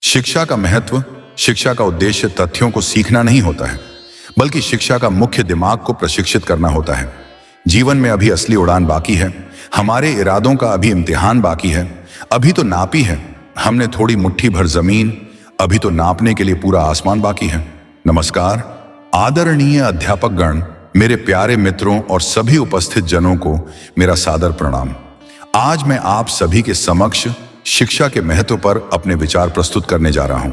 शिक्षा का महत्व, शिक्षा का उद्देश्य तथ्यों को सीखना नहीं होता है, बल्कि शिक्षा का मुख्य दिमाग को प्रशिक्षित करना होता है। जीवन में अभी असली उड़ान बाकी है, हमारे इरादों का अभी इम्तिहान बाकी है। अभी तो नापी है हमने थोड़ी मुट्ठी भर जमीन, अभी तो नापने के लिए पूरा आसमान बाकी है। नमस्कार आदरणीय अध्यापक गण, मेरे प्यारे मित्रों और सभी उपस्थित जनों को मेरा सादर प्रणाम। आज मैं आप सभी के समक्ष शिक्षा के महत्व पर अपने विचार प्रस्तुत करने जा रहा हूं।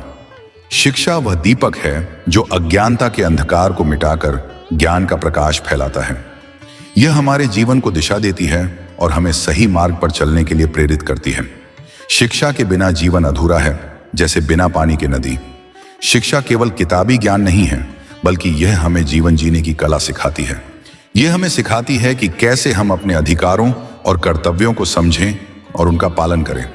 शिक्षा वह दीपक है जो अज्ञानता के अंधकार को मिटाकर ज्ञान का प्रकाश फैलाता है। यह हमारे जीवन को दिशा देती है और हमें सही मार्ग पर चलने के लिए प्रेरित करती है। शिक्षा के बिना जीवन अधूरा है, जैसे बिना पानी के नदी। शिक्षा केवल किताबी ज्ञान नहीं है, बल्कि यह हमें जीवन जीने की कला सिखाती है। यह हमें सिखाती है कि कैसे हम अपने अधिकारों और कर्तव्यों को समझें और उनका पालन करें।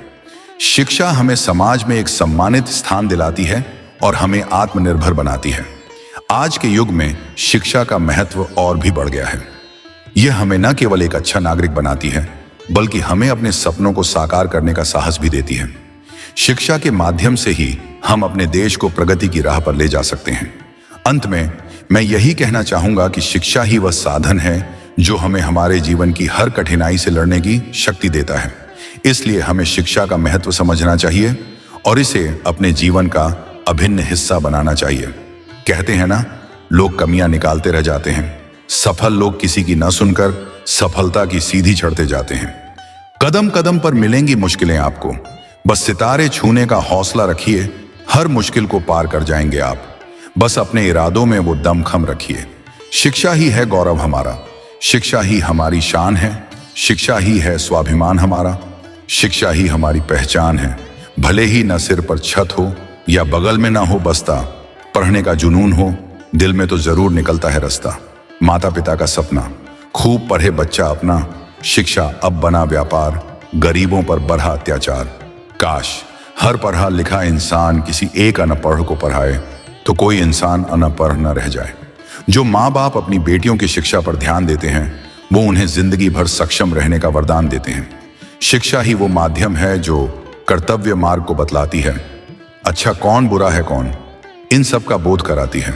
शिक्षा हमें समाज में एक सम्मानित स्थान दिलाती है और हमें आत्मनिर्भर बनाती है। आज के युग में शिक्षा का महत्व और भी बढ़ गया है। यह हमें न केवल एक अच्छा नागरिक बनाती है, बल्कि हमें अपने सपनों को साकार करने का साहस भी देती है। शिक्षा के माध्यम से ही हम अपने देश को प्रगति की राह पर ले जा सकते हैं। अंत में मैं यही कहना चाहूंगा कि शिक्षा ही वह साधन है जो हमें हमारे जीवन की हर कठिनाई से लड़ने की शक्ति देता है। इसलिए हमें शिक्षा का महत्व समझना चाहिए और इसे अपने जीवन का अभिन्न हिस्सा बनाना चाहिए। कहते हैं ना, लोग कमियां निकालते रह जाते हैं, सफल लोग किसी की न सुनकर सफलता की सीधी चढ़ते जाते हैं। कदम कदम पर मिलेंगी मुश्किलें आपको, बस सितारे छूने का हौसला रखिए, हर मुश्किल को पार कर जाएंगे आप। बस अपने इरादों में वो दमखम रखिए। शिक्षा ही है गौरव हमारा, शिक्षा ही हमारी शान है, शिक्षा ही है स्वाभिमान हमारा, शिक्षा ही हमारी पहचान है। भले ही न सिर पर छत हो या बगल में ना हो बस्ता, पढ़ने का जुनून हो दिल में तो जरूर निकलता है रास्ता। माता पिता का सपना, खूब पढ़े बच्चा अपना, शिक्षा अब बना व्यापार, गरीबों पर बढ़ा अत्याचार। काश हर पढ़ा लिखा इंसान किसी एक अनपढ़ को पढ़ाए तो कोई इंसान अनपढ़ न रह जाए। जो माँ बाप अपनी बेटियों की शिक्षा पर ध्यान देते हैं, वो उन्हें जिंदगी भर सक्षम रहने का वरदान देते हैं। शिक्षा ही वो माध्यम है जो कर्तव्य मार्ग को बतलाती है। अच्छा कौन बुरा है कौन, इन सब का बोध कराती है।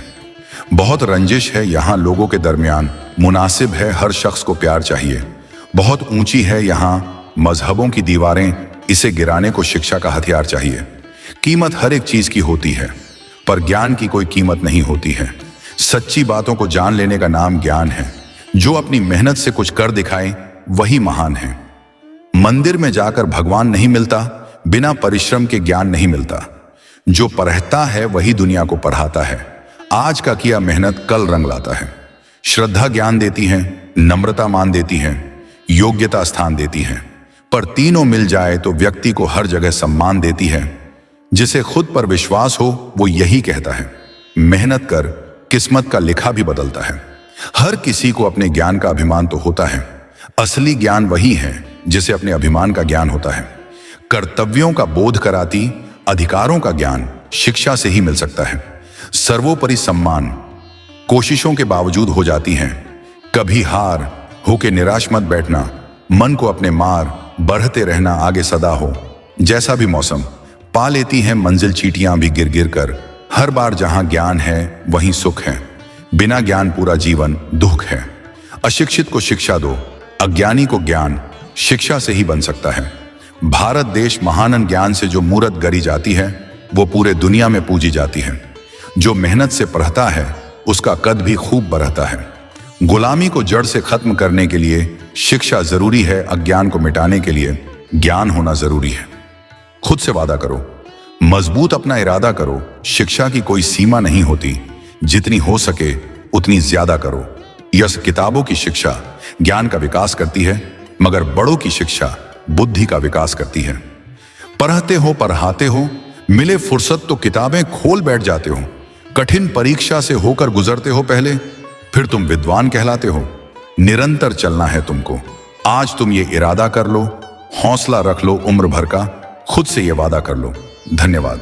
बहुत रंजिश है यहाँ लोगों के दरमियान, मुनासिब है हर शख्स को प्यार चाहिए। बहुत ऊंची है यहाँ मजहबों की दीवारें, इसे गिराने को शिक्षा का हथियार चाहिए। कीमत हर एक चीज की होती है, पर ज्ञान की कोई कीमत नहीं होती है। सच्ची बातों को जान लेने का नाम ज्ञान है। जो अपनी मेहनत से कुछ कर दिखाए वही महान है। मंदिर में जाकर भगवान नहीं मिलता, बिना परिश्रम के ज्ञान नहीं मिलता। जो पढ़ता है वही दुनिया को पढ़ाता है। आज का किया मेहनत कल रंग लाता है। श्रद्धा ज्ञान देती है, नम्रता मान देती है, योग्यता स्थान देती है, पर तीनों मिल जाए तो व्यक्ति को हर जगह सम्मान देती है। जिसे खुद पर विश्वास हो वो यही कहता है, मेहनत कर, किस्मत का लिखा भी बदलता है। हर किसी को अपने ज्ञान का अभिमान तो होता है। असली ज्ञान वही है जिसे अपने अभिमान का ज्ञान होता है। कर्तव्यों का बोध कराती अधिकारों का ज्ञान शिक्षा से ही मिल सकता है। सर्वोपरि सम्मान कोशिशों के बावजूद हो जाती हैं। कभी हार होके निराश मत बैठना, मन को अपने मार, बढ़ते रहना आगे सदा हो। जैसा भी मौसम, पा लेती हैं मंजिल चींटियां भी गिर गिर कर। हर बार जहां ज्ञान है वहीं सुख है, बिना ज्ञान पूरा जीवन दुख है। अशिक्षित को शिक्षा दो, अज्ञानी को ज्ञान शिक्षा से ही बन सकता है। भारत देश महान ज्ञान से जो मूरत गढ़ी जाती है वो पूरे दुनिया में पूजी जाती है। जो मेहनत से पढ़ता है उसका कद भी खूब बढ़ता है। गुलामी को जड़ से खत्म करने के लिए शिक्षा जरूरी है, अज्ञान को मिटाने के लिए ज्ञान होना जरूरी है। खुद से वादा करो, मजबूत अपना इरादा करो। शिक्षा की कोई सीमा नहीं होती, जितनी हो सके उतनी ज्यादा करो। यह किताबों की शिक्षा ज्ञान का विकास करती है, मगर बड़ों की शिक्षा बुद्धि का विकास करती है। पढ़ते हो पढ़ाते हो, मिले फुर्सत तो किताबें खोल बैठ जाते हो। कठिन परीक्षा से होकर गुजरते हो पहले, फिर तुम विद्वान कहलाते हो। निरंतर चलना है तुमको। आज तुम ये इरादा कर लो, हौसला रख लो उम्र भर का, खुद से ये वादा कर लो। धन्यवाद।